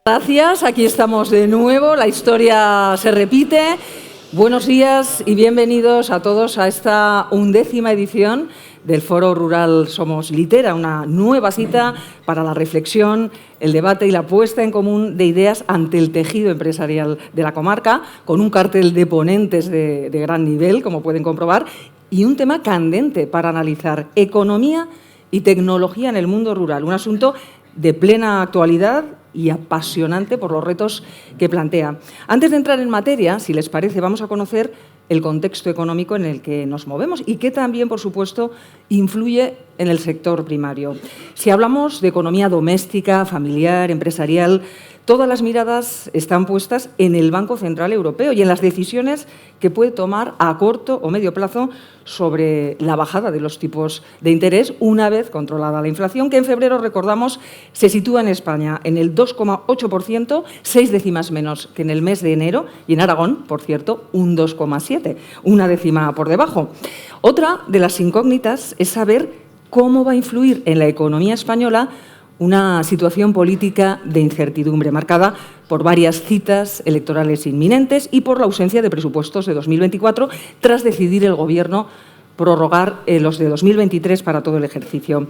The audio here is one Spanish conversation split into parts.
Gracias, aquí estamos de nuevo, la historia se repite. Buenos días y bienvenidos a todos a esta 11ª edición del Foro Rural Somos Litera, una nueva cita para la reflexión, el debate y la puesta en común de ideas ante el tejido empresarial de la comarca, con un cartel de ponentes de gran nivel, como pueden comprobar, y un tema candente para analizar: economía y tecnología en el mundo rural, un asunto de plena actualidad y apasionante por los retos que plantea. Antes de entrar en materia, si les parece, vamos a conocer el contexto económico en el que nos movemos y que también, por supuesto, influye en el sector primario. Si hablamos de economía doméstica, familiar, empresarial, todas las miradas están puestas en el Banco Central Europeo y en las decisiones que puede tomar a corto o medio plazo sobre la bajada de los tipos de interés una vez controlada la inflación, que en febrero, recordamos, se sitúa en España en el 2,8%, 6 décimas menos que en el mes de enero, y en Aragón, por cierto, un 2,7%, una décima por debajo. Otra de las incógnitas es saber cómo va a influir en la economía española una situación política de incertidumbre marcada por varias citas electorales inminentes y por la ausencia de presupuestos de 2024 tras decidir el Gobierno prorrogar los de 2023 para todo el ejercicio.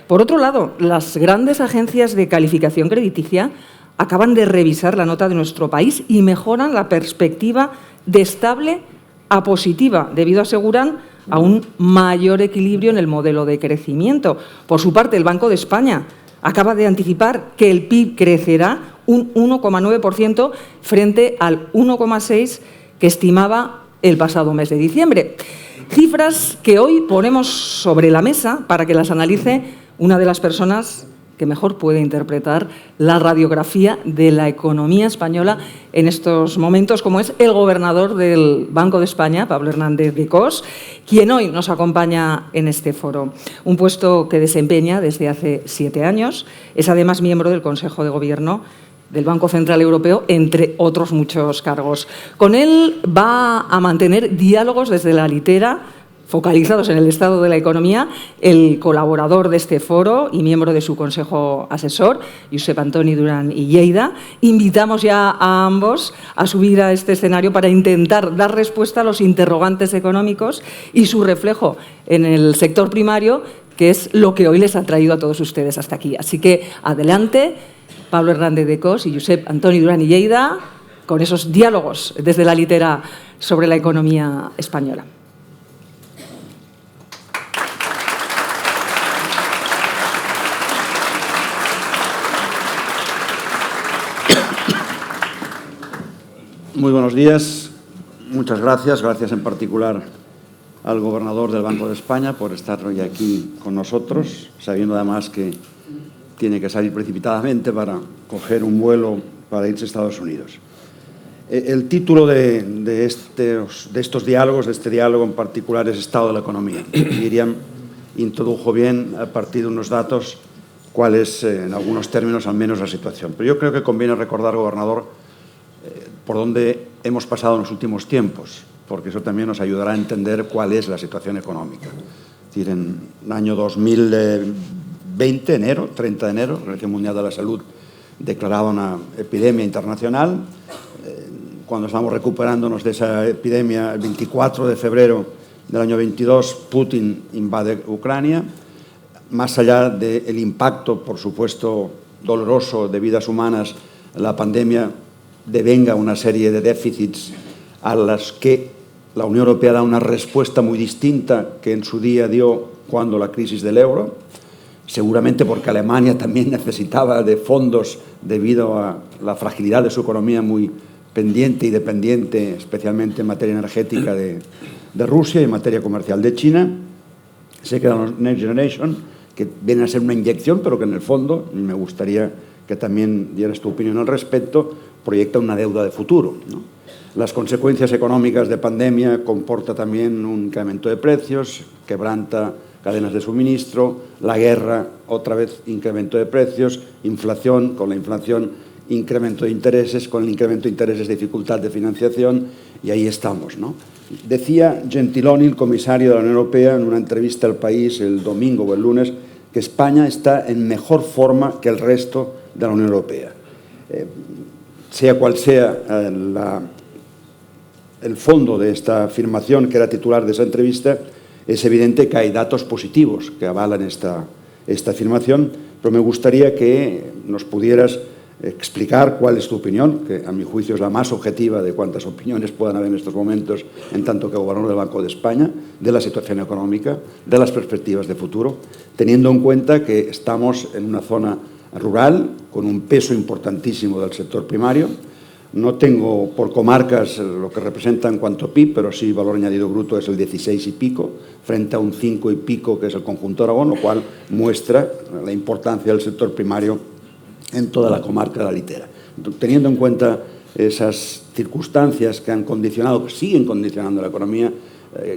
Por otro lado, las grandes agencias de calificación crediticia acaban de revisar la nota de nuestro país y mejoran la perspectiva de estable a positiva, debido, aseguran, a un mayor equilibrio en el modelo de crecimiento. Por su parte, el Banco de España acaba de anticipar que el PIB crecerá un 1,9% frente al 1,6% que estimaba el pasado mes de diciembre. Cifras que hoy ponemos sobre la mesa para que las analice una de las personas que mejor puede interpretar la radiografía de la economía española en estos momentos, como es el gobernador del Banco de España, Pablo Hernández de Cos, quien hoy nos acompaña en este foro. Un puesto que desempeña desde hace 7 años. Es además miembro del Consejo de Gobierno del Banco Central Europeo, entre otros muchos cargos. Con él va a mantener diálogos desde la litera, focalizados en el estado de la economía, el colaborador de este foro y miembro de su consejo asesor, Josep Antoni Duran i Lleida. Invitamos ya a ambos a subir a este escenario para intentar dar respuesta a los interrogantes económicos y su reflejo en el sector primario, que es lo que hoy les ha traído a todos ustedes hasta aquí. Así que adelante, Pablo Hernández de Cos y Josep Antoni Duran i Lleida, con esos diálogos desde la litera sobre la economía española. Muy buenos días, muchas gracias. Gracias en particular al gobernador del Banco de España por estar hoy aquí con nosotros, sabiendo además que tiene que salir precipitadamente para coger un vuelo para irse a Estados Unidos. El título de estos diálogos, de este diálogo en particular, es Estado de la Economía. Miriam introdujo bien, a partir de unos datos, cuál es, en algunos términos, al menos la situación. Pero yo creo que conviene recordar, gobernador, por dónde hemos pasado en los últimos tiempos, porque eso también nos ayudará a entender cuál es la situación económica. Es decir, en el año 2020, enero, 30 de enero, la Organización Mundial de la Salud declaraba una epidemia internacional. Cuando estamos recuperándonos de esa epidemia, el 24 de febrero del año 22, Putin invade Ucrania. Más allá del impacto, por supuesto, doloroso de vidas humanas, la pandemia devenga una serie de déficits a las que la Unión Europea da una respuesta muy distinta que en su día dio cuando la crisis del euro, seguramente porque Alemania también necesitaba de fondos debido a la fragilidad de su economía muy pendiente y dependiente, especialmente en materia energética, de Rusia y en materia comercial de China. Se queda Next Generation, que viene a ser una inyección, pero que en el fondo, me gustaría que también dieras tu opinión al respecto, proyecta una deuda de futuro, ¿no? Las consecuencias económicas de pandemia comporta también un incremento de precios, quebranta cadenas de suministro, la guerra, otra vez incremento de precios, inflación, con la inflación incremento de intereses, con el incremento de intereses dificultad de financiación, y ahí estamos, ¿no? Decía Gentiloni, el comisario de la Unión Europea, en una entrevista al País el domingo o el lunes, que España está en mejor forma que el resto de la Unión Europea. sea cual sea el fondo de esta afirmación, que era titular de esa entrevista, es evidente que hay datos positivos que avalan esta afirmación, pero me gustaría que nos pudieras explicar cuál es tu opinión, que a mi juicio es la más objetiva de cuántas opiniones puedan haber en estos momentos, en tanto que gobernador del Banco de España, de la situación económica, de las perspectivas de futuro, teniendo en cuenta que estamos en una zona rural con un peso importantísimo del sector primario. No tengo por comarcas lo que representa en cuanto a PIB, pero sí valor añadido bruto es el 16 y pico, frente a un 5 y pico que es el conjunto de Aragón, lo cual muestra la importancia del sector primario en toda la comarca de la Litera. Teniendo en cuenta esas circunstancias que han condicionado, que siguen condicionando la economía,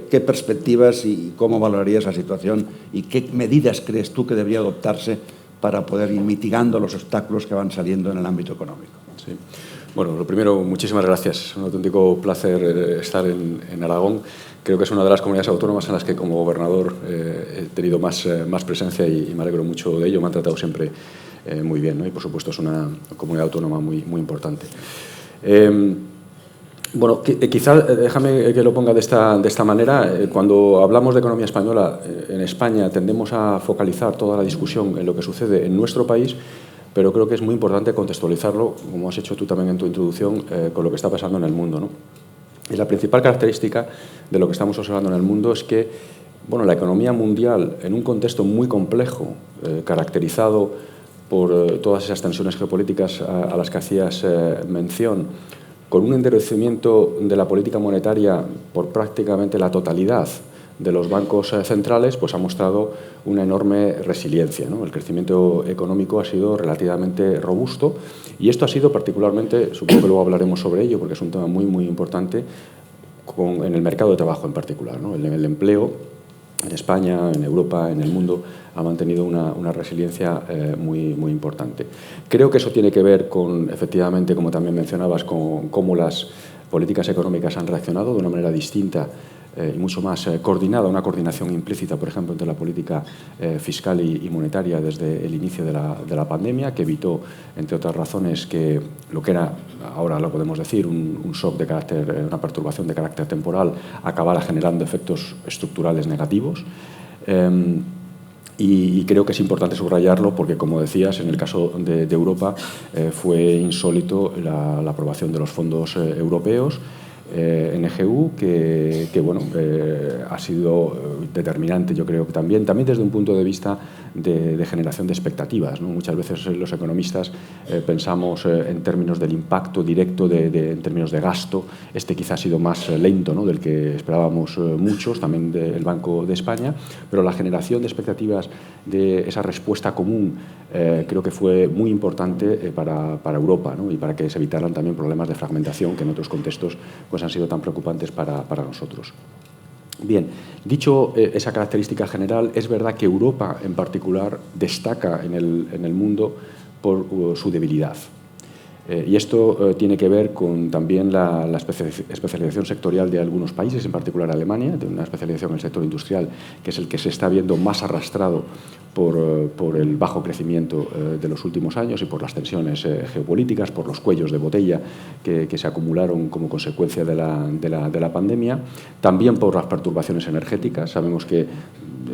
¿qué perspectivas y cómo valorarías la situación y qué medidas crees tú que debería adoptarse para poder ir mitigando los obstáculos que van saliendo en el ámbito económico? Sí. Bueno, lo primero, muchísimas gracias. Es un auténtico placer estar en Aragón. Creo que es una de las comunidades autónomas en las que como gobernador he tenido más presencia y me alegro mucho de ello. Me han tratado siempre muy bien, ¿no? Y, por supuesto, es una comunidad autónoma muy importante. Bueno, quizá déjame que lo ponga de esta manera. Cuando hablamos de economía española, en España tendemos a focalizar toda la discusión en lo que sucede en nuestro país, pero creo que es muy importante contextualizarlo, como has hecho tú también en tu introducción, con lo que está pasando en el mundo, ¿no? Y la principal característica de lo que estamos observando en el mundo es que, bueno, la economía mundial, en un contexto muy complejo, caracterizado por todas esas tensiones geopolíticas a las que hacías mención, con un endurecimiento de la política monetaria por prácticamente la totalidad de los bancos centrales, pues ha mostrado una enorme resiliencia, ¿no? El crecimiento económico ha sido relativamente robusto y esto ha sido particularmente, supongo que luego hablaremos sobre ello porque es un tema muy importante, en el mercado de trabajo en particular, ¿no? El empleo en España, en Europa, en el mundo, ha mantenido una resiliencia muy importante. Creo que eso tiene que ver con, efectivamente, como también mencionabas, con cómo las políticas económicas han reaccionado de una manera distinta y mucho más coordinada, una coordinación implícita, por ejemplo, entre la política fiscal y monetaria desde el inicio de la pandemia, que evitó, entre otras razones, que lo que era, ahora lo podemos decir, un shock de carácter, una perturbación de carácter temporal, acabara generando efectos estructurales negativos. Y creo que es importante subrayarlo porque, como decías, en el caso de Europa fue insólito la aprobación de los fondos europeos, NGU, que bueno, ha sido determinante, yo creo que también desde un punto de vista de generación de expectativas, ¿no? Muchas veces los economistas pensamos en términos del impacto directo en términos de gasto. Este quizá ha sido más lento, ¿no?, del que esperábamos muchos, también del Banco de España, pero la generación de expectativas de esa respuesta común creo que fue muy importante para Europa, ¿no?, y para que se evitaran también problemas de fragmentación que en otros contextos pues han sido tan preocupantes para nosotros. Bien, dicho esa característica general, es verdad que Europa en particular destaca en el mundo por su debilidad. Y esto tiene que ver con también la especialización sectorial de algunos países, en particular Alemania, de una especialización en el sector industrial, que es el que se está viendo más arrastrado por el bajo crecimiento de los últimos años y por las tensiones geopolíticas, por los cuellos de botella que se acumularon como consecuencia de la pandemia, también por las perturbaciones energéticas. Sabemos que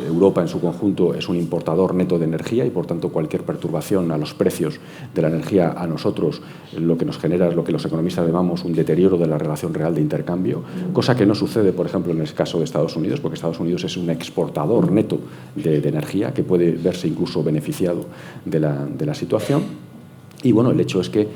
Europa en su conjunto es un importador neto de energía y, por tanto, cualquier perturbación a los precios de la energía a nosotros lo que nos genera es lo que los economistas llamamos un deterioro de la relación real de intercambio, cosa que no sucede, por ejemplo, en el caso de Estados Unidos, porque Estados Unidos es un exportador neto de energía que puede verse incluso beneficiado de la situación. Y bueno, el hecho es que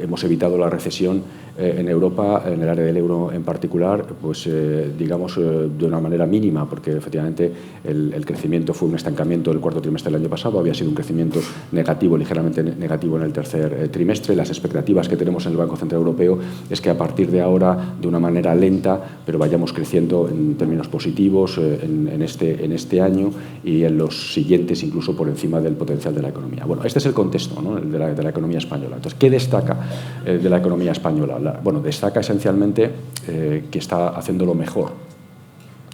hemos evitado la recesión en Europa, en el área del euro en particular, pues digamos de una manera mínima, porque efectivamente el crecimiento fue un estancamiento del cuarto trimestre del año pasado, había sido un crecimiento negativo, ligeramente negativo en el tercer trimestre. Las expectativas que tenemos en el Banco Central Europeo es que a partir de ahora, de una manera lenta, pero vayamos creciendo en términos positivos en este año y en los siguientes, incluso por encima del potencial de la economía. Bueno, este es el contexto, ¿no?, de la economía española. Entonces, ¿qué destaca de la economía española? Bueno, destaca esencialmente que está haciéndolo mejor.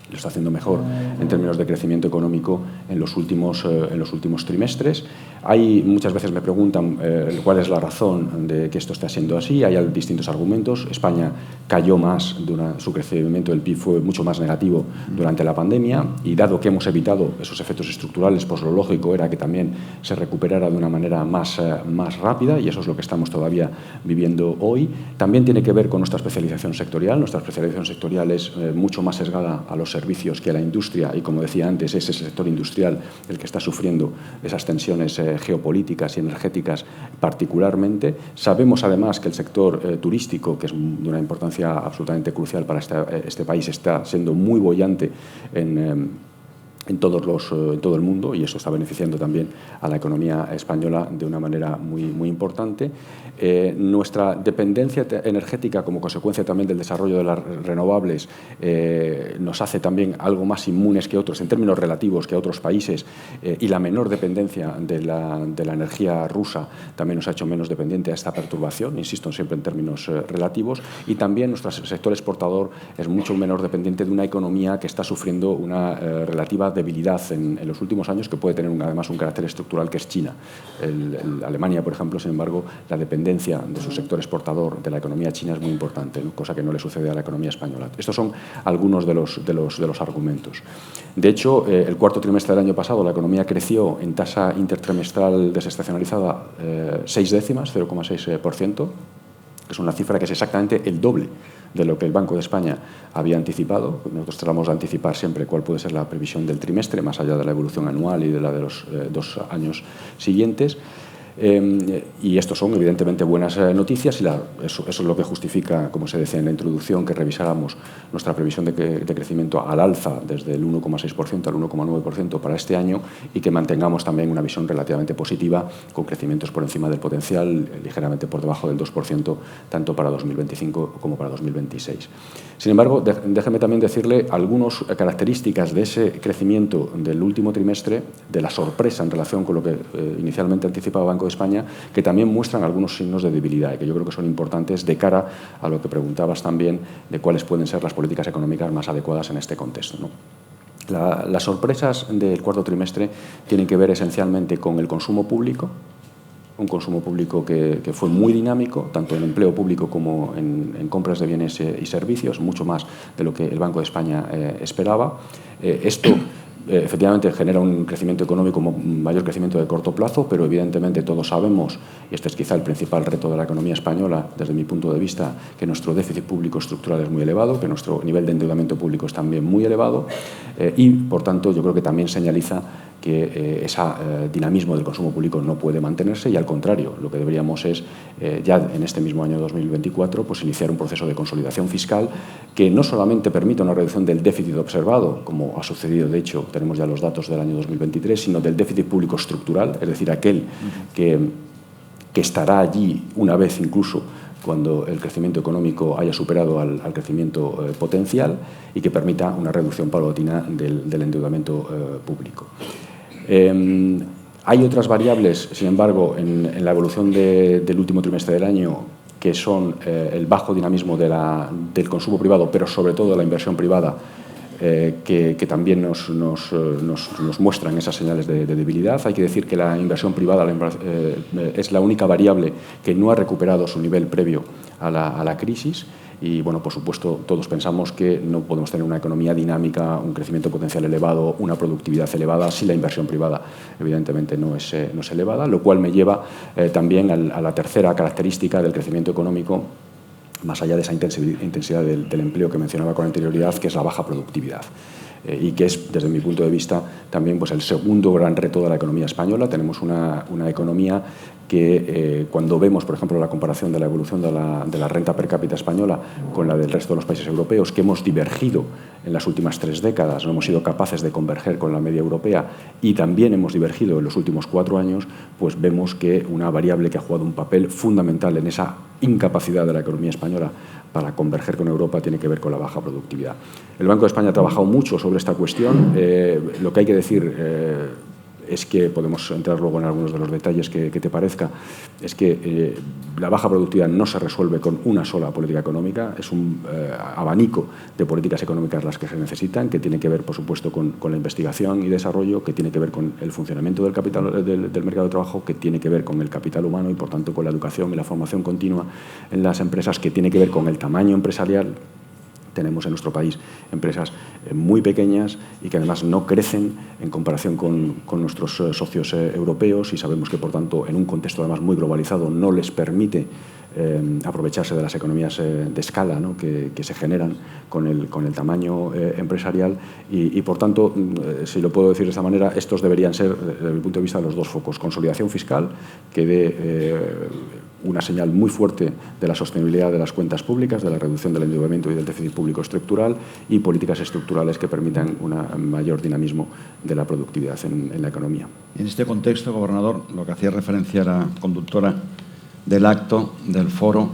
Lo está haciendo mejor en términos de crecimiento económico en los últimos trimestres. Muchas veces me preguntan cuál es la razón de que esto esté siendo así. Hay distintos argumentos. España cayó más, su crecimiento del PIB fue mucho más negativo durante la pandemia, y dado que hemos evitado esos efectos estructurales, pues lo lógico era que también se recuperara de una manera más rápida, y eso es lo que estamos todavía viviendo hoy. También tiene que ver con nuestra especialización sectorial. Nuestra especialización sectorial es mucho más sesgada a los servicios que a la industria, y como decía antes, es el sector industrial el que está sufriendo esas tensiones geopolíticas y energéticas particularmente. Sabemos además que el sector turístico, que es de una importancia absolutamente crucial para este país, está siendo muy boyante en todo el mundo, y eso está beneficiando también a la economía española de una manera muy importante. Nuestra dependencia energética, como consecuencia también del desarrollo de las renovables, nos hace también algo más inmunes que otros, en términos relativos, que a otros países, y la menor dependencia de la energía rusa también nos ha hecho menos dependiente a esta perturbación, insisto, siempre en términos relativos, y también nuestro sector exportador es mucho menor dependiente de una economía que está sufriendo una relativa debilidad en los últimos años, que puede tener además un carácter estructural, que es China. Alemania, por ejemplo, sin embargo, la dependencia de su sector exportador de la economía china es muy importante, ¿no? Cosa que no le sucede a la economía española. Estos son algunos de los argumentos. De hecho, el cuarto trimestre del año pasado la economía creció en tasa intertrimestral desestacionalizada 6 décimas, 0,6%, que es una cifra que es exactamente el doble de lo que el Banco de España había anticipado. Nosotros tratamos de anticipar siempre cuál puede ser la previsión del trimestre, más allá de la evolución anual y de la de los 2 años siguientes. Y estos son evidentemente buenas noticias, y eso es lo que justifica, como se decía en la introducción, que revisáramos nuestra previsión de crecimiento al alza desde el 1,6% al 1,9% para este año, y que mantengamos también una visión relativamente positiva, con crecimientos por encima del potencial, ligeramente por debajo del 2%, tanto para 2025 como para 2026. Sin embargo, déjeme también decirle algunas características de ese crecimiento del último trimestre, de la sorpresa en relación con lo que inicialmente anticipaba el Banco de España, que también muestran algunos signos de debilidad, y que yo creo que son importantes de cara a lo que preguntabas también, de cuáles pueden ser las políticas económicas más adecuadas en este contexto, ¿no? Las sorpresas del cuarto trimestre tienen que ver esencialmente con el consumo público, un consumo público que fue muy dinámico, tanto en empleo público como en compras de bienes y servicios, mucho más de lo que el Banco de España esperaba. Esto efectivamente genera un crecimiento económico, un mayor crecimiento de corto plazo, pero evidentemente todos sabemos, y este es quizá el principal reto de la economía española desde mi punto de vista, que nuestro déficit público estructural es muy elevado, que nuestro nivel de endeudamiento público es también muy elevado, y por tanto yo creo que también señaliza que ese dinamismo del consumo público no puede mantenerse, y al contrario, lo que deberíamos es, ya en este mismo año 2024, pues iniciar un proceso de consolidación fiscal que no solamente permita una reducción del déficit observado, como ha sucedido, de hecho, tenemos ya los datos del año 2023, sino del déficit público estructural, es decir, aquel que estará allí una vez incluso cuando el crecimiento económico haya superado al crecimiento potencial, y que permita una reducción paulatina del endeudamiento público. Hay otras variables, sin embargo, en la evolución del último trimestre del año, que son el bajo dinamismo del consumo privado, pero sobre todo de la inversión privada, que también nos muestran esas señales de debilidad. Hay que decir que la inversión privada es la única variable que no ha recuperado su nivel previo a la crisis. Y, bueno, por supuesto, todos pensamos que no podemos tener una economía dinámica, un crecimiento potencial elevado, una productividad elevada, si la inversión privada, evidentemente, no es elevada, lo cual me lleva también a la tercera característica del crecimiento económico, más allá de esa intensidad del empleo que mencionaba con anterioridad, que es la baja productividad. Y que es, desde mi punto de vista, también pues el segundo gran reto de la economía española. Tenemos una economía que, cuando vemos, por ejemplo, la comparación de la evolución de la renta per cápita española con la del resto de los países europeos, que hemos divergido en las últimas 3 décadas, no hemos sido capaces de converger con la media europea, y también hemos divergido en los últimos 4 años, pues vemos que una variable que ha jugado un papel fundamental en esa incapacidad de la economía española para converger con Europa tiene que ver con la baja productividad. El Banco de España ha trabajado mucho sobre esta cuestión. Lo que hay que decir es que, podemos entrar luego en algunos de los detalles que te parezca, es que la baja productividad no se resuelve con una sola política económica, es un abanico de políticas económicas las que se necesitan, que tiene que ver, por supuesto, con la investigación y desarrollo, que tiene que ver con el funcionamiento del capital, del mercado de trabajo, que tiene que ver con el capital humano y, por tanto, con la educación y la formación continua en las empresas, que tiene que ver con el tamaño empresarial. Tenemos en nuestro país empresas muy pequeñas y que además no crecen en comparación con nuestros socios europeos, y sabemos que, por tanto, en un contexto además muy globalizado no les permite aprovecharse de las economías de escala, ¿no?, que se generan con el tamaño empresarial y, por tanto, si lo puedo decir de esta manera, estos deberían ser, desde mi punto de vista, los dos focos: consolidación fiscal, que dé una señal muy fuerte de la sostenibilidad de las cuentas públicas, de la reducción del endeudamiento y del déficit público estructural, y políticas estructurales que permitan un mayor dinamismo de la productividad en la economía. En este contexto, gobernador, lo que hacía referencia a la conductora del acto, del foro,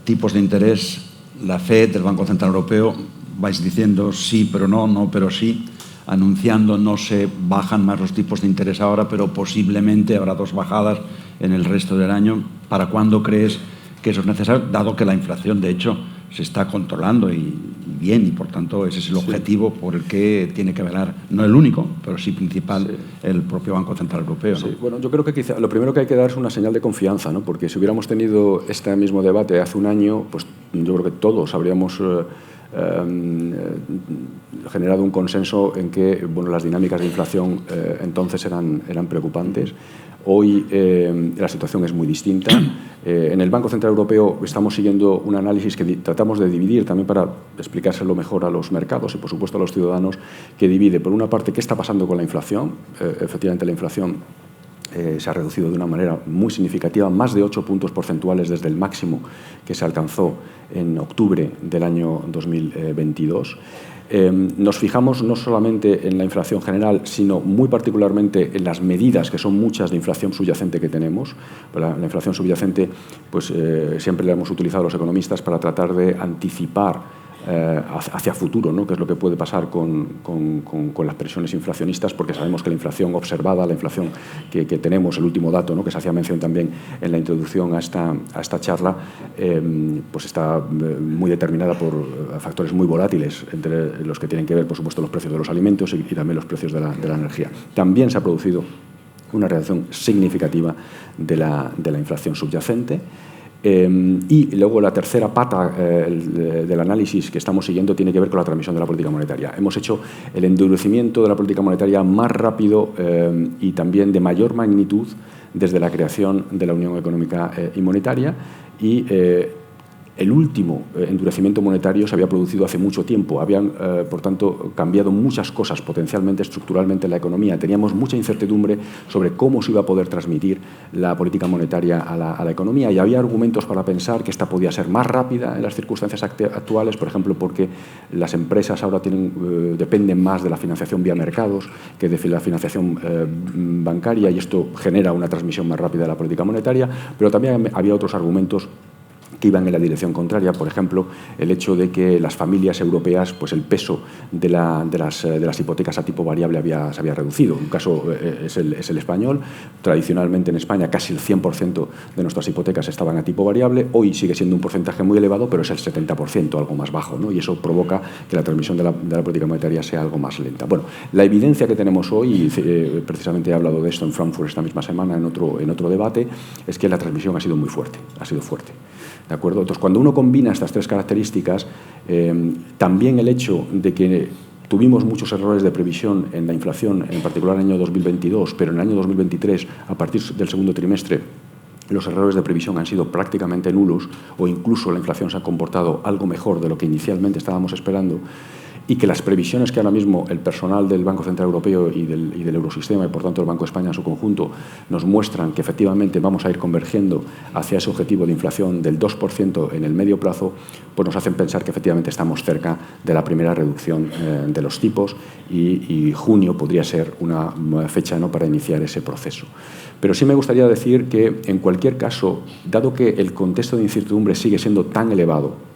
tipos de interés, la FED, el Banco Central Europeo, vais diciendo sí pero no, no pero sí, anunciando no se bajan más los tipos de interés ahora, pero posiblemente habrá 2 bajadas en el resto del año. ¿Para cuándo crees que eso es necesario, dado que la inflación, de hecho, se está controlando y bien, y por tanto ese es el objetivo por el que tiene que velar, no el único, pero sí principal, el propio Banco Central Europeo, ¿no? Sí, bueno, yo creo que quizá lo primero que hay que dar es una señal de confianza, ¿no? Porque si hubiéramos tenido este mismo debate hace un año, pues yo creo que todos habríamos generado un consenso en que, bueno, las dinámicas de inflación entonces eran preocupantes. Hoy la situación es muy distinta. En el Banco Central Europeo estamos siguiendo un análisis que tratamos de dividir también para explicárselo mejor a los mercados y, por supuesto, a los ciudadanos, que divide, por una parte, qué está pasando con la inflación. Efectivamente, la inflación se ha reducido de una manera muy significativa, más de 8 puntos porcentuales desde el máximo que se alcanzó en octubre del año 2022. Nos fijamos no solamente en la inflación general, sino muy particularmente en las medidas, que son muchas, de inflación subyacente que tenemos. La inflación subyacente, pues siempre la hemos utilizado los economistas para tratar de anticipar hacia futuro, ¿no?, qué es lo que puede pasar con las presiones inflacionistas, porque sabemos que la inflación observada, la inflación que tenemos, el último dato, ¿no?, que se hacía mención también en la introducción a esta charla, pues está muy determinada por factores muy volátiles, entre los que tienen que ver, por supuesto, los precios de los alimentos y también los precios de la energía. También se ha producido una reducción significativa de la inflación subyacente. Y luego la tercera pata del análisis que estamos siguiendo tiene que ver con la transmisión de la política monetaria. Hemos hecho el endurecimiento de la política monetaria más rápido y también de mayor magnitud desde la creación de la Unión Económica y Monetaria, y el último endurecimiento monetario se había producido hace mucho tiempo. Habían, por tanto, cambiado muchas cosas potencialmente, estructuralmente en la economía. Teníamos mucha incertidumbre sobre cómo se iba a poder transmitir la política monetaria a la economía, y había argumentos para pensar que esta podía ser más rápida en las circunstancias actuales, por ejemplo, porque las empresas ahora dependen más de la financiación vía mercados que de la financiación bancaria, y esto genera una transmisión más rápida de la política monetaria. Pero también había otros argumentos que iban en la dirección contraria. Por ejemplo, el hecho de que las familias europeas, pues el peso de las hipotecas a tipo variable se había reducido. Un caso es el español. Tradicionalmente en España casi el 100% de nuestras hipotecas estaban a tipo variable. Hoy sigue siendo un porcentaje muy elevado, pero es el 70%, algo más bajo, ¿no? Y eso provoca que la transmisión de la política monetaria sea algo más lenta. Bueno, la evidencia que tenemos hoy, y precisamente he hablado de esto en Frankfurt esta misma semana en otro debate, es que la transmisión ha sido muy fuerte, ha sido fuerte. ¿De acuerdo? Entonces, cuando uno combina estas tres características, también el hecho de que tuvimos muchos errores de previsión en la inflación, en particular en el año 2022, pero en el año 2023, a partir del segundo trimestre, los errores de previsión han sido prácticamente nulos, o incluso la inflación se ha comportado algo mejor de lo que inicialmente estábamos esperando, y que las previsiones que ahora mismo el personal del Banco Central Europeo y del Eurosistema, y por tanto el Banco de España en su conjunto, nos muestran que efectivamente vamos a ir convergiendo hacia ese objetivo de inflación del 2% en el medio plazo, pues nos hacen pensar que efectivamente estamos cerca de la primera reducción de los tipos, y junio podría ser una fecha, ¿no?, para iniciar ese proceso. Pero sí me gustaría decir que, en cualquier caso, dado que el contexto de incertidumbre sigue siendo tan elevado,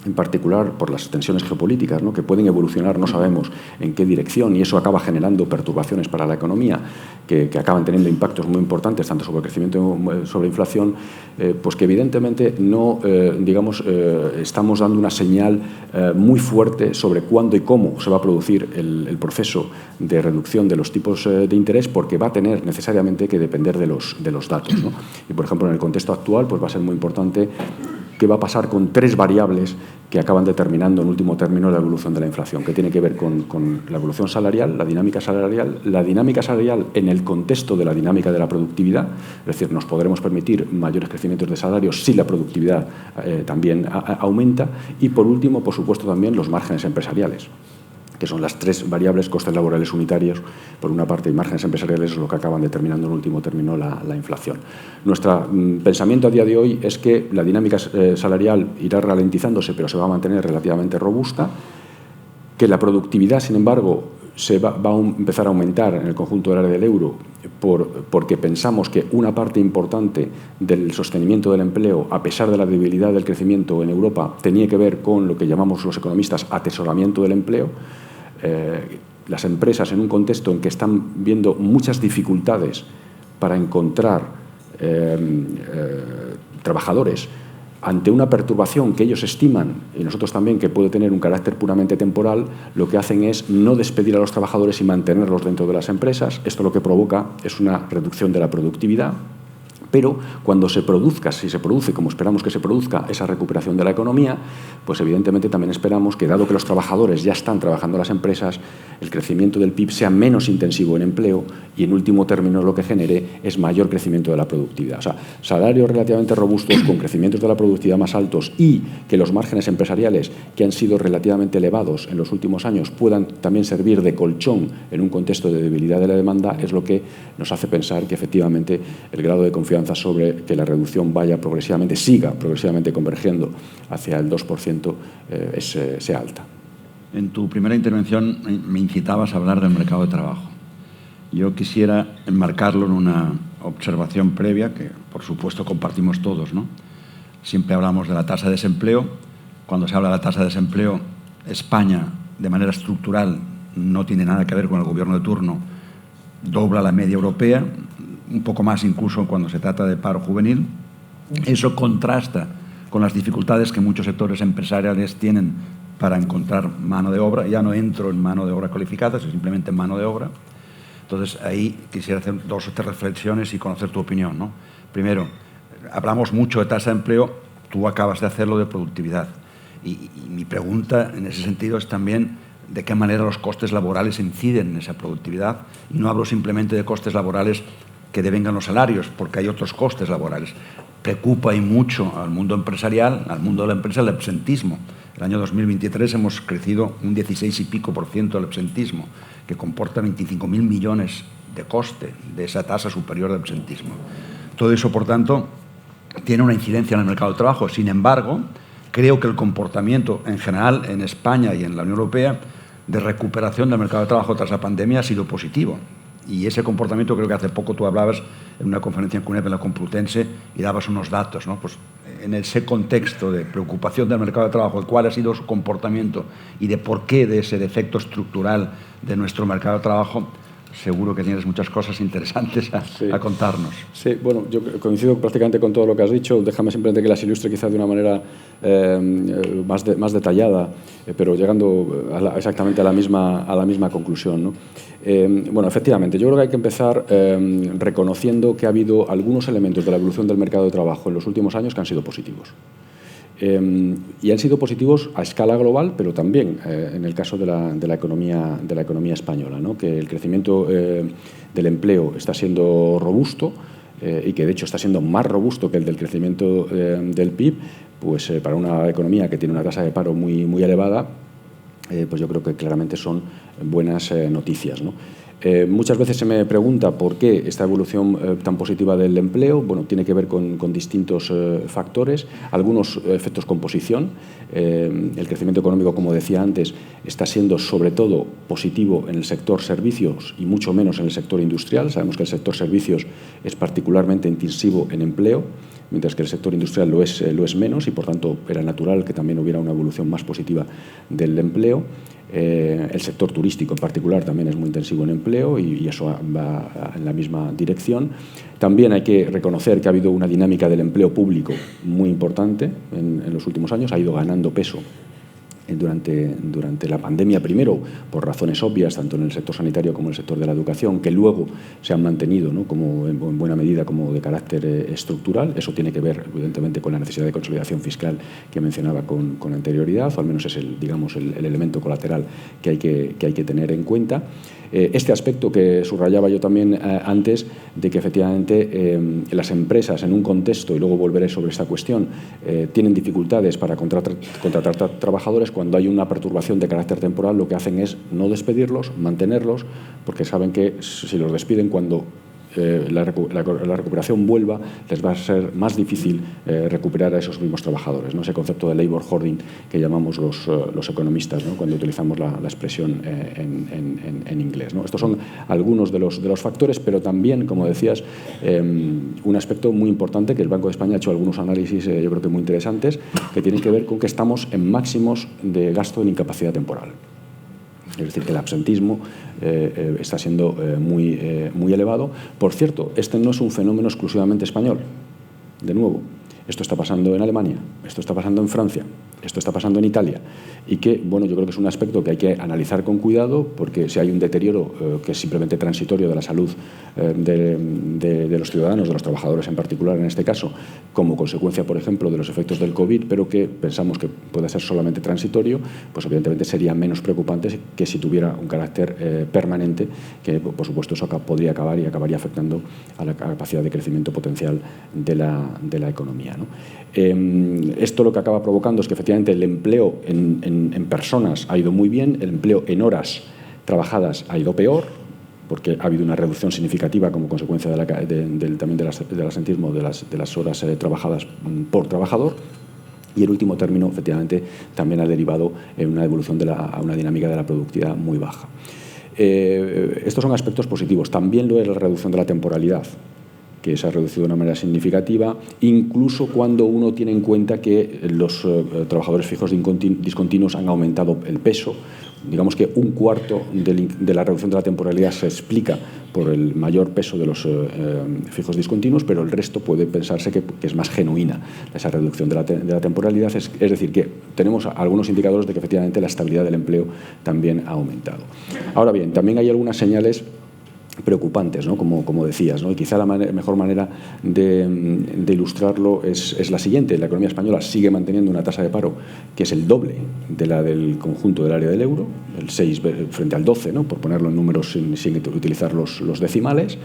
en particular por las tensiones geopolíticas, ¿no?, que pueden evolucionar, no sabemos en qué dirección, y eso acaba generando perturbaciones para la economía que acaban teniendo impactos muy importantes, tanto sobre el crecimiento como sobre la inflación, pues que evidentemente no, estamos dando una señal muy fuerte sobre cuándo y cómo se va a producir el proceso de reducción de los tipos de interés, porque va a tener necesariamente que depender de los datos, ¿no? Y, por ejemplo, en el contexto actual, pues va a ser muy importante qué va a pasar con 3 variables que acaban determinando en último término la evolución de la inflación, que tiene que ver con la evolución salarial, la dinámica salarial en el contexto de la dinámica de la productividad, es decir, nos podremos permitir mayores crecimientos de salarios si la productividad también aumenta, y por último, por supuesto, también los márgenes empresariales, que son las 3 variables: costes laborales unitarios, por una parte, y márgenes empresariales, es lo que acaban determinando en último término la inflación. Nuestro pensamiento a día de hoy es que la dinámica salarial irá ralentizándose, pero se va a mantener relativamente robusta, que la productividad, sin embargo, va a empezar a aumentar en el conjunto del área del euro, porque pensamos que una parte importante del sostenimiento del empleo, a pesar de la debilidad del crecimiento en Europa, tenía que ver con lo que llamamos los economistas atesoramiento del empleo. Las empresas, en un contexto en que están viendo muchas dificultades para encontrar trabajadores ante una perturbación que ellos estiman, y nosotros también, que puede tener un carácter puramente temporal, lo que hacen es no despedir a los trabajadores y mantenerlos dentro de las empresas. Esto lo que provoca es una reducción de la productividad. Pero cuando se produzca, si se produce, como esperamos que se produzca, esa recuperación de la economía, pues evidentemente también esperamos que, dado que los trabajadores ya están trabajando en las empresas, el crecimiento del PIB sea menos intensivo en empleo y, en último término, lo que genere es mayor crecimiento de la productividad. O sea, salarios relativamente robustos, con crecimientos de la productividad más altos, y que los márgenes empresariales, que han sido relativamente elevados en los últimos años, puedan también servir de colchón en un contexto de debilidad de la demanda, es lo que nos hace pensar que efectivamente el grado de confianza sobre que la reducción siga progresivamente convergiendo hacia el 2% sea alta. En tu primera intervención me incitabas a hablar del mercado de trabajo. Yo quisiera enmarcarlo en una observación previa que, por supuesto, compartimos todos, ¿no? Siempre hablamos de la tasa de desempleo. Cuando se habla de la tasa de desempleo, España, de manera estructural, no tiene nada que ver con el gobierno de turno, dobla la media europea, un poco más incluso cuando se trata de paro juvenil. Eso contrasta con las dificultades que muchos sectores empresariales tienen para encontrar mano de obra. Ya no entro en mano de obra cualificada, sino simplemente en mano de obra. Entonces, ahí quisiera hacer 2 o 3 reflexiones y conocer tu opinión, ¿no? Primero, hablamos mucho de tasa de empleo, tú acabas de hacerlo de productividad. Y mi pregunta en ese sentido es también de qué manera los costes laborales inciden en esa productividad. Y no hablo simplemente de costes laborales que devengan los salarios, porque hay otros costes laborales. Preocupa y mucho al mundo empresarial, al mundo de la empresa, el absentismo. El año 2023 hemos crecido un 16 y pico % del absentismo, que comporta 25.000 millones de coste de esa tasa superior de absentismo. Todo eso, por tanto, tiene una incidencia en el mercado de trabajo. Sin embargo, creo que el comportamiento en general en España y en la Unión Europea de recuperación del mercado de trabajo tras la pandemia ha sido positivo. Y ese comportamiento, creo que hace poco tú hablabas en una conferencia en CUNEP, en la Complutense, y dabas unos datos, ¿no? Pues en ese contexto de preocupación del mercado de trabajo, de cuál ha sido su comportamiento y de por qué de ese defecto estructural de nuestro mercado de trabajo, seguro que tienes muchas cosas interesantes a contarnos. Sí, bueno, yo coincido prácticamente con todo lo que has dicho. Déjame simplemente que las ilustre quizás de una manera más detallada, pero llegando exactamente a la misma conclusión, ¿no? Bueno, efectivamente, yo creo que hay que empezar reconociendo que ha habido algunos elementos de la evolución del mercado de trabajo en los últimos años que han sido positivos. Y han sido positivos a escala global, pero también en el caso de la economía española, ¿no? Que el crecimiento del empleo está siendo robusto y que de hecho está siendo más robusto que el del crecimiento del PIB, pues para una economía que tiene una tasa de paro muy elevada, pues yo creo que claramente son buenas noticias, ¿no? Muchas veces se me pregunta por qué esta evolución tan positiva del empleo. Bueno, tiene que ver con distintos factores, algunos efectos composición. El crecimiento económico, como decía antes, está siendo sobre todo positivo en el sector servicios y mucho menos en el sector industrial. Sabemos que el sector servicios es particularmente intensivo en empleo. mientras que el sector industrial lo es menos y, por tanto, era natural que también hubiera una evolución más positiva del empleo. El sector turístico en particular también es muy intensivo en empleo y eso va en la misma dirección. También hay que reconocer que ha habido una dinámica del empleo público muy importante en los últimos años, ha ido ganando peso durante la pandemia, primero por razones obvias, tanto en el sector sanitario como en el sector de la educación, que luego se han mantenido, ¿no?, como en buena medida como de carácter estructural. Eso tiene que ver, evidentemente, con la necesidad de consolidación fiscal que mencionaba con anterioridad, o al menos es el elemento colateral que hay que tener en cuenta. Este aspecto que subrayaba yo también antes, de que efectivamente las empresas en un contexto, y luego volveré sobre esta cuestión, tienen dificultades para contratar trabajadores. Cuando hay una perturbación de carácter temporal, lo que hacen es no despedirlos, mantenerlos, porque saben que si los despiden, cuando la recuperación vuelva, les va a ser más difícil recuperar a esos mismos trabajadores, ¿no? Ese concepto de labor hoarding que llamamos los economistas, ¿no?, cuando utilizamos la expresión en inglés, ¿no? Estos son algunos de los factores, pero también, como decías, un aspecto muy importante que el Banco de España ha hecho algunos análisis, yo creo que muy interesantes, que tienen que ver con que estamos en máximos de gasto en incapacidad temporal. Es decir, que el absentismo está siendo muy elevado. Por cierto, este no es un fenómeno exclusivamente español. De nuevo, esto está pasando en Alemania, esto está pasando en Francia, esto está pasando en Italia, y que, bueno, yo creo que es un aspecto que hay que analizar con cuidado, porque si hay un deterioro que es simplemente transitorio de la salud de los ciudadanos, de los trabajadores en particular en este caso, como consecuencia, por ejemplo, de los efectos del COVID, pero que pensamos que puede ser solamente transitorio, pues evidentemente sería menos preocupante que si tuviera un carácter permanente, que por supuesto eso podría acabar y acabaría afectando a la capacidad de crecimiento potencial de la economía, ¿no? Esto lo que acaba provocando es que efectivamente el empleo en personas ha ido muy bien, el empleo en horas trabajadas ha ido peor, porque ha habido una reducción significativa como consecuencia también del asentismo de las horas trabajadas por trabajador. Y el último término, efectivamente, también ha derivado en una evolución a una dinámica de la productividad muy baja. Estos son aspectos positivos. También lo es la reducción de la temporalidad, que se ha reducido de una manera significativa, incluso cuando uno tiene en cuenta que los trabajadores fijos discontinuos han aumentado el peso. Digamos que un cuarto de la reducción de la temporalidad se explica por el mayor peso de los fijos discontinuos, pero el resto puede pensarse que es más genuina esa reducción de la temporalidad. Es decir, que tenemos algunos indicadores de que efectivamente la estabilidad del empleo también ha aumentado. Ahora bien, también hay algunas señales preocupantes, ¿no?, como decías, ¿no? Y quizá la mejor manera de ilustrarlo es la siguiente. La economía española sigue manteniendo una tasa de paro que es el doble de la del conjunto del área del euro, el 6 frente al 12, ¿no?, por ponerlo en números sin utilizar los decimales.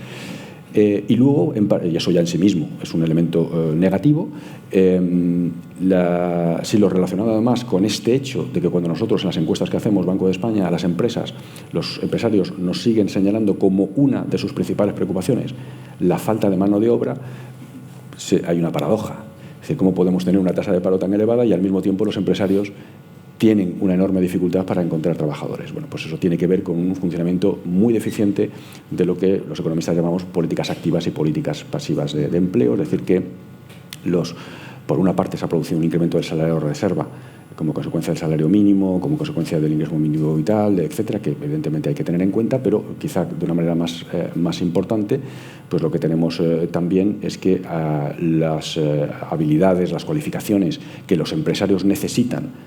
Y luego, y eso ya en sí mismo es un elemento negativo, si lo relacionado además con este hecho de que cuando nosotros en las encuestas que hacemos, Banco de España, a las empresas, los empresarios nos siguen señalando como una de sus principales preocupaciones la falta de mano de obra, hay una paradoja. Es decir, ¿cómo podemos tener una tasa de paro tan elevada y al mismo tiempo los empresarios tienen una enorme dificultad para encontrar trabajadores? Bueno, pues eso tiene que ver con un funcionamiento muy deficiente de lo que los economistas llamamos políticas activas y políticas pasivas de empleo. Es decir, que por una parte se ha producido un incremento del salario de reserva como consecuencia del salario mínimo, como consecuencia del ingreso mínimo vital, etcétera, que evidentemente hay que tener en cuenta, pero quizá de una manera más importante, pues lo que tenemos también es que las habilidades, las cualificaciones que los empresarios necesitan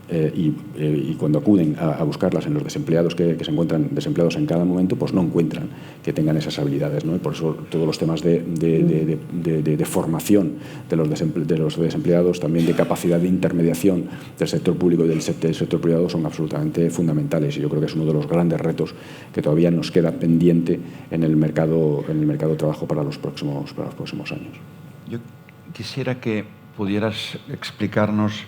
y cuando acuden a buscarlas en los desempleados que se encuentran desempleados en cada momento, pues no encuentran que tengan esas habilidades, ¿no? Y por eso todos los temas de formación de los desempleados, también de capacidad de intermediación del sector público y del sector privado son absolutamente fundamentales, y yo creo que es uno de los grandes retos que todavía nos queda pendiente en el mercado de trabajo para los próximos años. Yo quisiera que pudieras explicarnos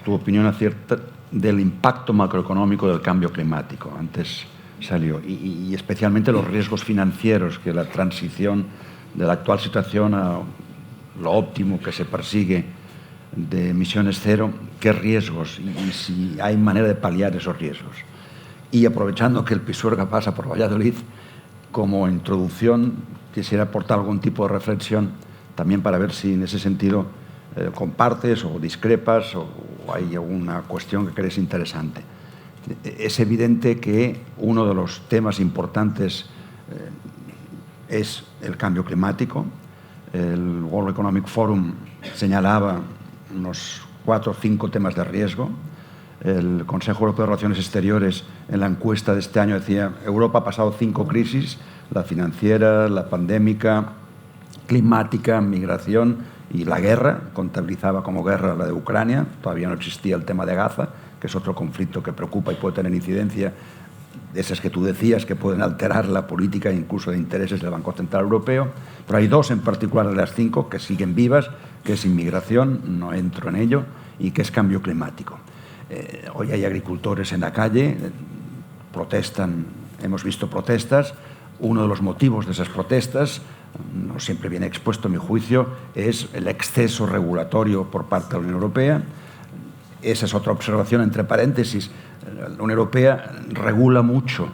tu opinión acerca del impacto macroeconómico del cambio climático. Antes salió, y especialmente los riesgos financieros que la transición de la actual situación a lo óptimo que se persigue de emisiones cero, qué riesgos y si hay manera de paliar esos riesgos. Y aprovechando que el Pisuerga pasa por Valladolid, como introducción quisiera aportar algún tipo de reflexión también para ver si en ese sentido compartes o discrepas o hay alguna cuestión que crees interesante. Es evidente que uno de los temas importantes es el cambio climático. El World Economic Forum señalaba unos 4 o 5 temas de riesgo. El Consejo Europeo de Relaciones Exteriores, en la encuesta de este año, decía Europa ha pasado 5 crisis, la financiera, la pandémica, climática, migración y la guerra. Contabilizaba como guerra la de Ucrania. Todavía no existía el tema de Gaza, que es otro conflicto que preocupa y puede tener incidencia, esas que tú decías, que pueden alterar la política e incluso de intereses del Banco Central Europeo. Pero hay 2 en particular de las 5 que siguen vivas, que es inmigración, no entro en ello, y que es cambio climático. Hoy hay agricultores en la calle, protestan, hemos visto protestas. Uno de los motivos de esas protestas, no siempre viene expuesto a mi juicio, es el exceso regulatorio por parte de la Unión Europea. Esa es otra observación entre paréntesis. La Unión Europea regula mucho,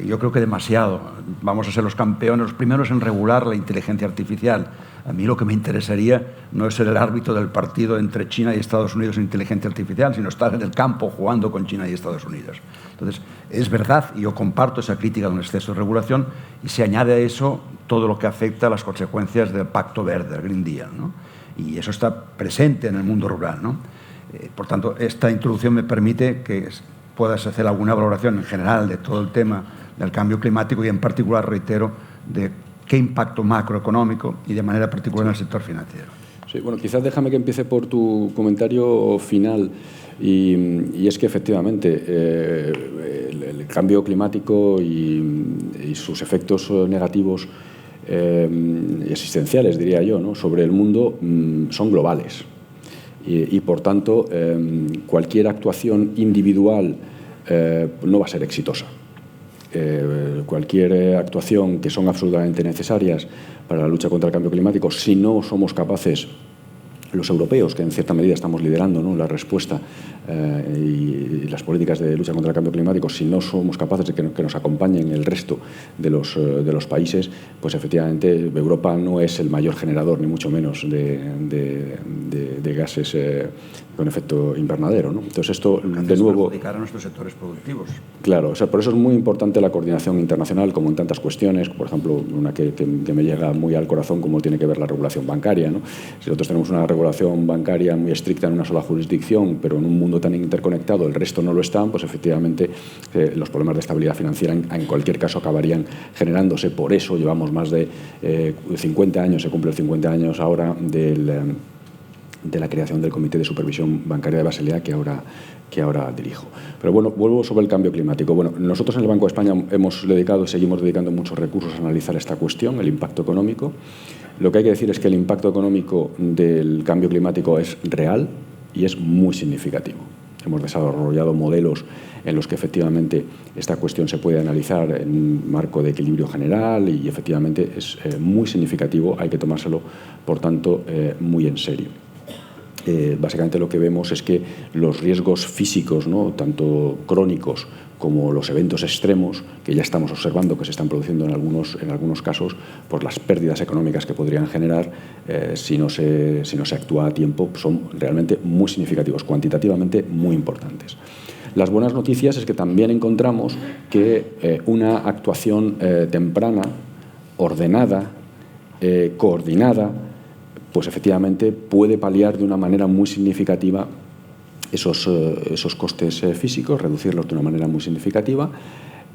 yo creo que demasiado. Vamos a ser los campeones, los primeros en regular la inteligencia artificial. A mí lo que me interesaría no es ser el árbitro del partido entre China y Estados Unidos en inteligencia artificial, sino estar en el campo jugando con China y Estados Unidos. Entonces, es verdad, y yo comparto esa crítica de un exceso de regulación, y se añade a eso todo lo que afecta a las consecuencias del Pacto Verde, del Green Deal, ¿no? Y eso está presente en el mundo rural, ¿no? Por tanto, esta introducción me permite que puedas hacer alguna valoración en general de todo el tema del cambio climático y, en particular, reitero, de qué impacto macroeconómico y de manera particular en el sector financiero. Sí, bueno, quizás déjame que empiece por tu comentario final. Y es que efectivamente el cambio climático y sus efectos negativos y existenciales, diría yo, ¿no?, sobre el mundo son globales. Y por tanto, cualquier actuación individual no va a ser exitosa. Cualquier actuación que son absolutamente necesarias para la lucha contra el cambio climático, si no somos capaces, los europeos, que en cierta medida estamos liderando, ¿no?, la respuesta y las políticas de lucha contra el cambio climático, si no somos capaces de que nos acompañen el resto de los países, pues efectivamente Europa no es el mayor generador, ni mucho menos, de gases con efecto invernadero, ¿no? Entonces esto, de nuevo, perjudicar a nuestros sectores productivos. Claro, o sea, por eso es muy importante la coordinación internacional, como en tantas cuestiones, por ejemplo, una que me llega muy al corazón, como tiene que ver la regulación bancaria, ¿no? Si nosotros tenemos una regulación bancaria muy estricta en una sola jurisdicción, pero en un mundo tan interconectado el resto no lo están, pues efectivamente los problemas de estabilidad financiera en cualquier caso acabarían generándose. Por eso llevamos más de 50 años, se cumple 50 años ahora de la creación del Comité de Supervisión Bancaria de Basilea que ahora dirijo. Pero bueno, vuelvo sobre el cambio climático. Bueno, nosotros en el Banco de España hemos dedicado y seguimos dedicando muchos recursos a analizar esta cuestión, el impacto económico. Lo que hay que decir es que el impacto económico del cambio climático es real y es muy significativo. Hemos desarrollado modelos en los que efectivamente esta cuestión se puede analizar en un marco de equilibrio general y efectivamente es muy significativo, hay que tomárselo, por tanto, muy en serio. Básicamente lo que vemos es que los riesgos físicos, ¿no?, tanto crónicos como los eventos extremos, que ya estamos observando que se están produciendo en algunos casos por las pérdidas económicas que podrían generar si no se actúa a tiempo, son realmente muy significativos, cuantitativamente muy importantes. Las buenas noticias es que también encontramos que una actuación temprana, ordenada, coordinada, pues efectivamente puede paliar de una manera muy significativa esos costes físicos, reducirlos de una manera muy significativa.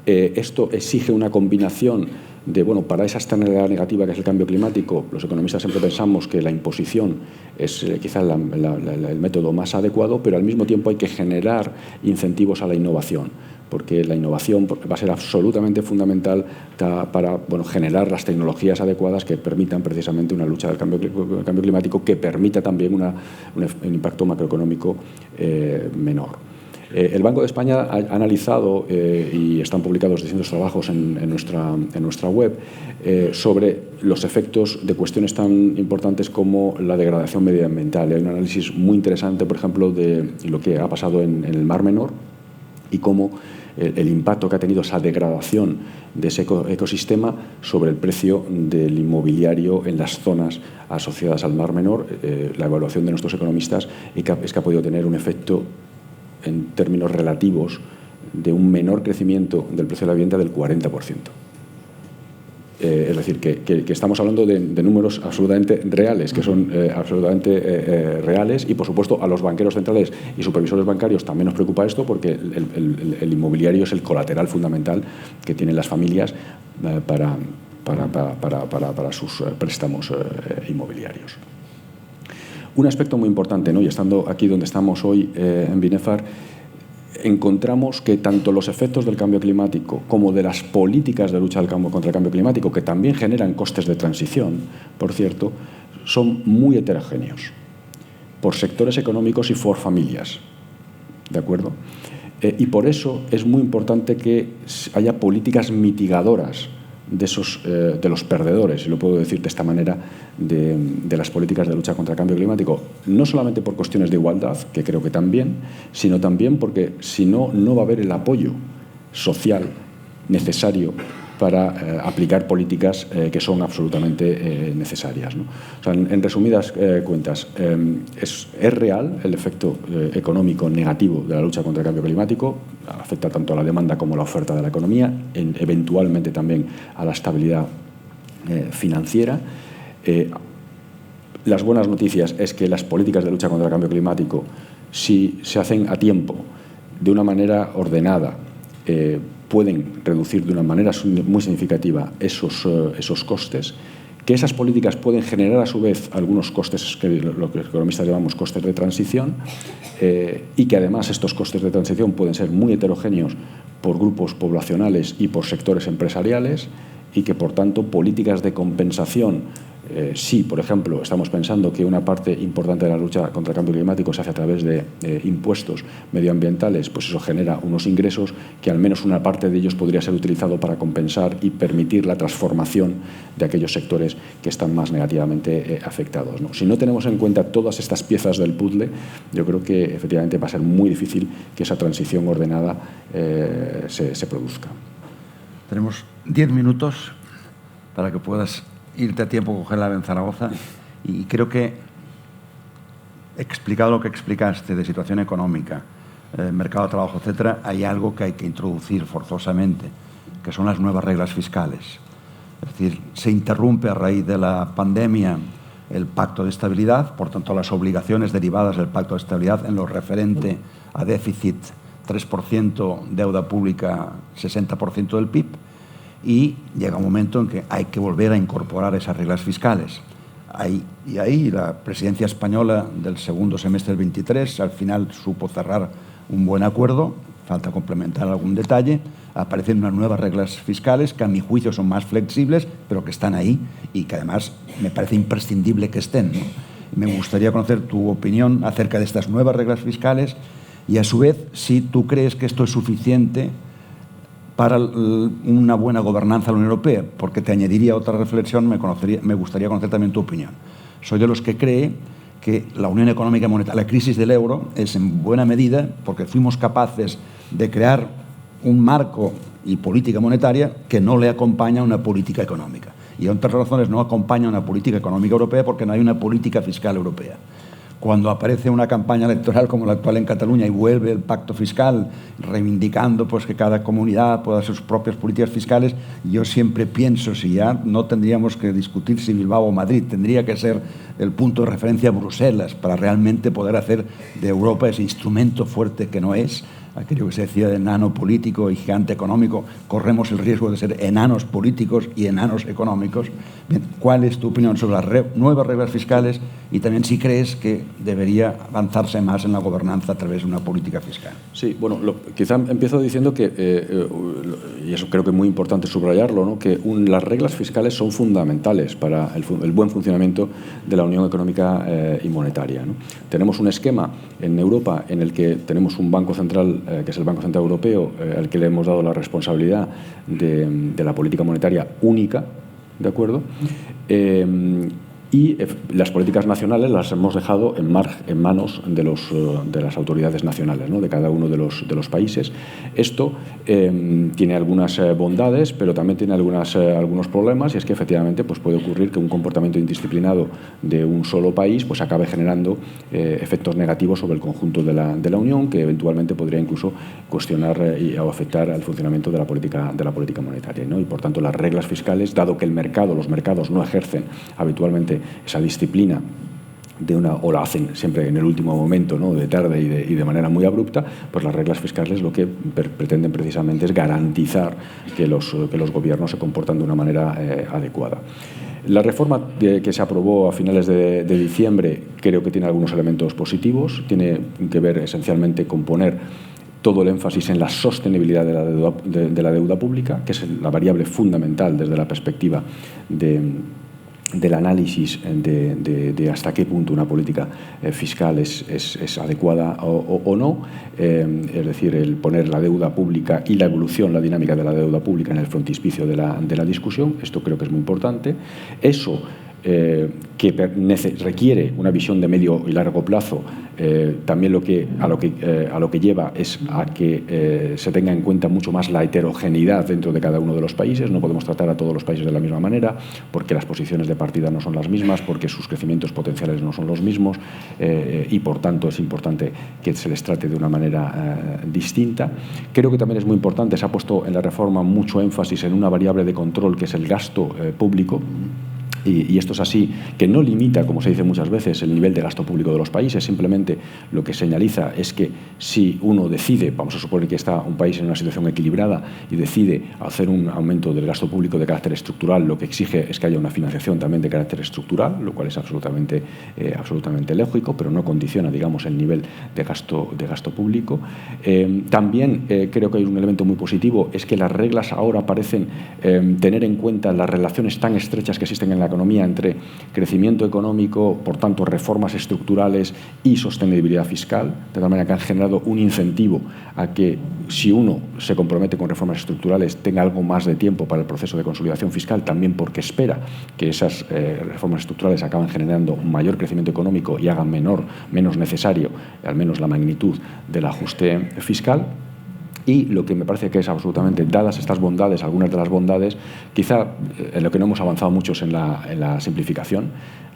Esto exige una combinación de, bueno, para esa externalidad negativa que es el cambio climático, los economistas siempre pensamos que la imposición es quizá el método más adecuado, pero al mismo tiempo hay que generar incentivos a la innovación, porque la innovación va a ser absolutamente fundamental para, bueno, generar las tecnologías adecuadas que permitan precisamente una lucha del cambio climático, que permita también un impacto macroeconómico menor. El Banco de España ha analizado, y están publicados distintos trabajos en nuestra web, sobre los efectos de cuestiones tan importantes como la degradación medioambiental. Hay un análisis muy interesante, por ejemplo, de lo que ha pasado en el Mar Menor y cómo el impacto que ha tenido esa degradación de ese ecosistema sobre el precio del inmobiliario en las zonas asociadas al Mar Menor. La evaluación de nuestros economistas es que ha podido tener un efecto en términos relativos de un menor crecimiento del precio de la vivienda del 40%. Es decir, que estamos hablando de números absolutamente reales, que son absolutamente reales, y por supuesto a los banqueros centrales y supervisores bancarios también nos preocupa esto, porque el inmobiliario es el colateral fundamental que tienen las familias para sus préstamos inmobiliarios. Un aspecto muy importante, ¿no? Y estando aquí donde estamos hoy en Binefar, encontramos que tanto los efectos del cambio climático como de las políticas de lucha contra el cambio climático, que también generan costes de transición, por cierto, son muy heterogéneos por sectores económicos y por familias. ¿De acuerdo? Y por eso es muy importante que haya políticas mitigadoras de los perdedores, si lo puedo decir de esta manera, de las políticas de lucha contra el cambio climático, no solamente por cuestiones de igualdad, que creo que también, sino también porque si no, no va a haber el apoyo social necesario para aplicar políticas que son absolutamente necesarias, ¿no? O sea, en resumidas cuentas, es real el efecto económico negativo de la lucha contra el cambio climático, afecta tanto a la demanda como a la oferta de la economía, eventualmente también a la estabilidad financiera. Las buenas noticias es que las políticas de lucha contra el cambio climático, si se hacen a tiempo, de una manera ordenada, pueden reducir de una manera muy significativa esos costes, que esas políticas pueden generar a su vez algunos costes que lo que los economistas llamamos costes de transición, y que además estos costes de transición pueden ser muy heterogéneos por grupos poblacionales y por sectores empresariales, y que por tanto políticas de compensación, si por ejemplo estamos pensando que una parte importante de la lucha contra el cambio climático se hace a través de impuestos medioambientales, pues eso genera unos ingresos que al menos una parte de ellos podría ser utilizado para compensar y permitir la transformación de aquellos sectores que están más negativamente afectados, ¿no? Si no tenemos en cuenta todas estas piezas del puzzle, yo creo que efectivamente va a ser muy difícil que esa transición ordenada se produzca. Tenemos 10 minutos para que puedas irte a tiempo a coger la AVE en Zaragoza, y creo que explicado lo que explicaste de situación económica, mercado de trabajo, etcétera, hay algo que hay que introducir forzosamente, que son las nuevas reglas fiscales. Es decir, se interrumpe a raíz de la pandemia el pacto de estabilidad, por tanto las obligaciones derivadas del pacto de estabilidad en lo referente a déficit 3%, deuda pública 60% del PIB, y llega un momento en que hay que volver a incorporar esas reglas fiscales. Ahí la presidencia española del segundo semestre del 23 al final supo cerrar un buen acuerdo, falta complementar algún detalle, aparecen unas nuevas reglas fiscales que a mi juicio son más flexibles, pero que están ahí y que además me parece imprescindible que estén, ¿no? Me gustaría conocer tu opinión acerca de estas nuevas reglas fiscales y a su vez si tú crees que esto es suficiente para una buena gobernanza de la Unión Europea, porque te añadiría otra reflexión, me gustaría conocer también tu opinión. Soy de los que cree que la Unión Económica y Monetaria, la crisis del euro, es en buena medida porque fuimos capaces de crear un marco y política monetaria que no le acompaña una política económica. Y entre otras razones no acompaña una política económica europea porque no hay una política fiscal europea. Cuando aparece una campaña electoral como la actual en Cataluña y vuelve el pacto fiscal reivindicando pues, que cada comunidad pueda hacer sus propias políticas fiscales, yo siempre pienso si ya no tendríamos que discutir si Bilbao o Madrid, tendría que ser el punto de referencia Bruselas para realmente poder hacer de Europa ese instrumento fuerte que no es, aquello que se decía de enano político y gigante económico. Corremos el riesgo de ser enanos políticos y enanos económicos. Bien, ¿cuál es tu opinión sobre las nuevas reglas fiscales y también si crees que debería avanzarse más en la gobernanza a través de una política fiscal? Sí, bueno, quizá empiezo diciendo que, y eso creo que es muy importante subrayarlo, ¿no? Que las reglas fiscales son fundamentales para el buen funcionamiento de la Unión Económica y Monetaria, ¿no? Tenemos un esquema en Europa en el que tenemos un Banco Central, que es el Banco Central Europeo, al que le hemos dado la responsabilidad de la política monetaria única, ¿de acuerdo? Y y las políticas nacionales las hemos dejado en manos de las autoridades nacionales, ¿no?, de cada uno de los países. Esto tiene algunas bondades, pero también tiene algunos problemas, y es que efectivamente pues puede ocurrir que un comportamiento indisciplinado de un solo país pues acabe generando efectos negativos sobre el conjunto de la Unión, que eventualmente podría incluso cuestionar o afectar al funcionamiento de la política monetaria, ¿no? Y por tanto las reglas fiscales, dado que los mercados no ejercen habitualmente esa disciplina o la hacen siempre en el último momento, ¿no?, de tarde y de manera muy abrupta, pues las reglas fiscales lo que pretenden precisamente es garantizar que los gobiernos se comportan de una manera adecuada. La reforma que se aprobó a finales de diciembre creo que tiene algunos elementos positivos. Tiene que ver esencialmente con poner todo el énfasis en la sostenibilidad de la deuda pública, que es la variable fundamental desde la perspectiva del análisis de hasta qué punto una política fiscal es adecuada o no, es decir, el poner la deuda pública y la evolución, la dinámica de la deuda pública en el frontispicio de la discusión. Esto creo que es muy importante. Eso que requiere una visión de medio y largo plazo, también a lo que lleva es a que se tenga en cuenta mucho más la heterogeneidad dentro de cada uno de los países. No podemos tratar a todos los países de la misma manera, porque las posiciones de partida no son las mismas, porque sus crecimientos potenciales no son los mismos, y por tanto es importante que se les trate de una manera distinta. Creo que también es muy importante, se ha puesto en la reforma mucho énfasis en una variable de control que es el gasto público. Y esto es así, que no limita, como se dice muchas veces, el nivel de gasto público de los países. Simplemente lo que señaliza es que si uno decide, vamos a suponer que está un país en una situación equilibrada y decide hacer un aumento del gasto público de carácter estructural, lo que exige es que haya una financiación también de carácter estructural, lo cual es absolutamente lógico, pero no condiciona, digamos, el nivel de gasto público. También creo que hay un elemento muy positivo, es que las reglas ahora parecen tener en cuenta las relaciones tan estrechas que existen en la economía entre crecimiento económico, por tanto reformas estructurales y sostenibilidad fiscal, de tal manera que han generado un incentivo a que si uno se compromete con reformas estructurales tenga algo más de tiempo para el proceso de consolidación fiscal, también porque espera que esas reformas estructurales acaben generando un mayor crecimiento económico y hagan menos necesario, al menos la magnitud del ajuste fiscal. Y lo que me parece que es absolutamente, dadas estas bondades, algunas de las bondades, quizá en lo que no hemos avanzado mucho es en la simplificación.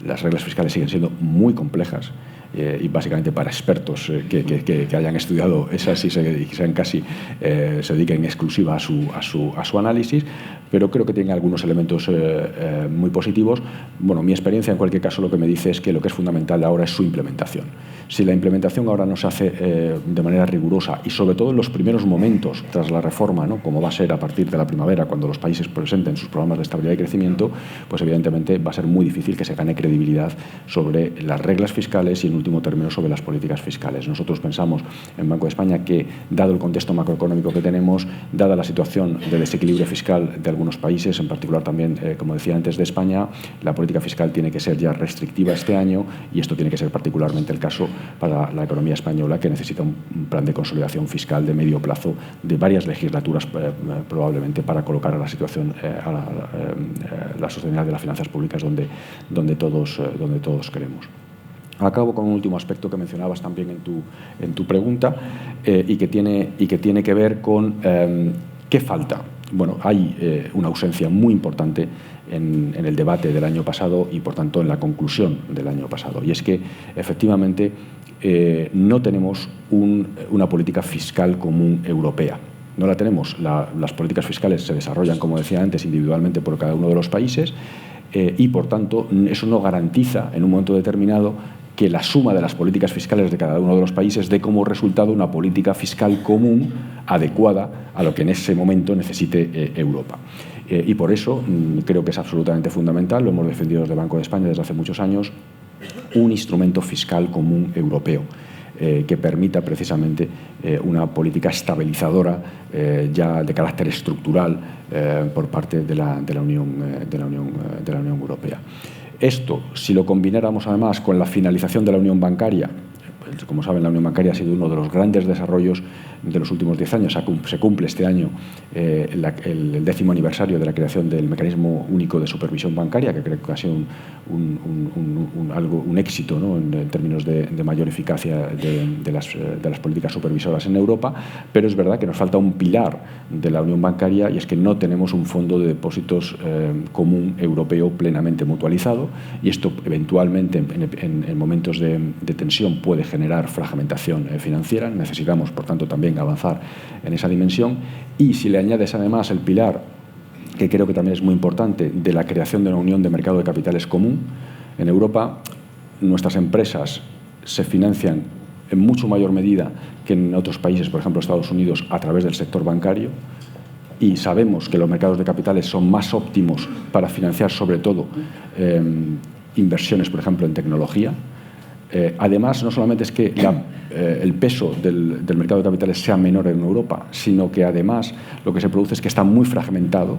Las reglas fiscales siguen siendo muy complejas y básicamente para expertos que hayan estudiado esas y se dediquen en exclusiva a su análisis, pero creo que tienen algunos elementos muy positivos. Bueno, mi experiencia en cualquier caso lo que me dice es que lo que es fundamental ahora es su implementación. Si la implementación ahora no se hace de manera rigurosa y sobre todo en los primeros momentos tras la reforma, ¿no?, como va a ser a partir de la primavera cuando los países presenten sus programas de estabilidad y crecimiento, pues evidentemente va a ser muy difícil que se gane credibilidad sobre las reglas fiscales y en último término sobre las políticas fiscales. Nosotros pensamos en Banco de España que, dado el contexto macroeconómico que tenemos, dada la situación de desequilibrio fiscal de algunos países, en particular también, como decía antes, de España, la política fiscal tiene que ser ya restrictiva este año y esto tiene que ser particularmente el caso para la economía española, que necesita un plan de consolidación fiscal de medio plazo de varias legislaturas probablemente para colocar a la situación, la sostenibilidad de las finanzas públicas donde todos queremos. Acabo con un último aspecto que mencionabas también en tu pregunta y que tiene que ver con qué falta. Bueno, hay una ausencia muy importante en el debate del año pasado y, por tanto, en la conclusión del año pasado. Y es que, efectivamente, no tenemos una política fiscal común europea. No la tenemos. Las políticas fiscales se desarrollan, como decía antes, individualmente por cada uno de los países y, por tanto, eso no garantiza en un momento determinado que la suma de las políticas fiscales de cada uno de los países dé como resultado una política fiscal común adecuada a lo que en ese momento necesite Europa. Y por eso creo que es absolutamente fundamental, lo hemos defendido desde Banco de España desde hace muchos años, un instrumento fiscal común europeo que permita precisamente una política estabilizadora ya de carácter estructural por parte de la Unión Europea. Esto, si lo combináramos además con la finalización de la unión bancaria, como saben, la unión bancaria ha sido uno de los grandes desarrollos de los últimos 10 años. Se cumple este año el 10º aniversario de la creación del mecanismo único de supervisión bancaria, que creo que ha sido un éxito, ¿no?, en términos de mayor eficacia de las políticas supervisoras en Europa, pero es verdad que nos falta un pilar de la unión bancaria, y es que no tenemos un fondo de depósitos común europeo plenamente mutualizado, y esto eventualmente en momentos de tensión puede generar fragmentación financiera. Necesitamos, por tanto, también avanzar en esa dimensión. Y si le añades además el pilar, que creo que también es muy importante, de la creación de una unión de mercado de capitales común, en Europa nuestras empresas se financian en mucho mayor medida que en otros países, por ejemplo Estados Unidos, a través del sector bancario, y sabemos que los mercados de capitales son más óptimos para financiar sobre todo inversiones, por ejemplo, en tecnología. Además, no solamente es que el peso del mercado de capitales sea menor en Europa, sino que además lo que se produce es que está muy fragmentado.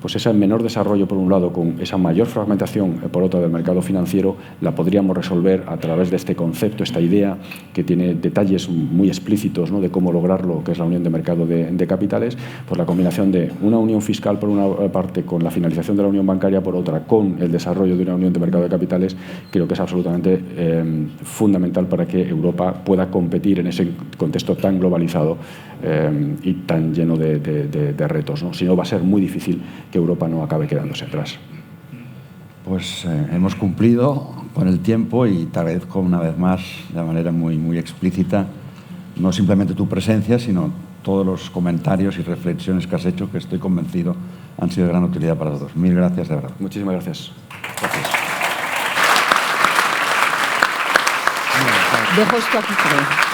Pues ese menor desarrollo, por un lado, con esa mayor fragmentación, por otro, del mercado financiero, la podríamos resolver a través de este concepto, esta idea, que tiene detalles muy explícitos, ¿no?, de cómo lograrlo, que es la unión de mercado de capitales. Pues la combinación de una unión fiscal, por una parte, con la finalización de la unión bancaria, por otra, con el desarrollo de una unión de mercado de capitales, creo que es absolutamente fundamental para que Europa pueda competir en ese contexto tan globalizado y tan lleno de retos, ¿no? Si no, va a ser muy difícil que Europa no acabe quedándose atrás. Pues hemos cumplido con el tiempo, y te agradezco una vez más, de manera muy explícita, no simplemente tu presencia, sino todos los comentarios y reflexiones que has hecho, que estoy convencido han sido de gran utilidad para todos. Mil gracias, de verdad. Muchísimas gracias. Dejo esto aquí, creo.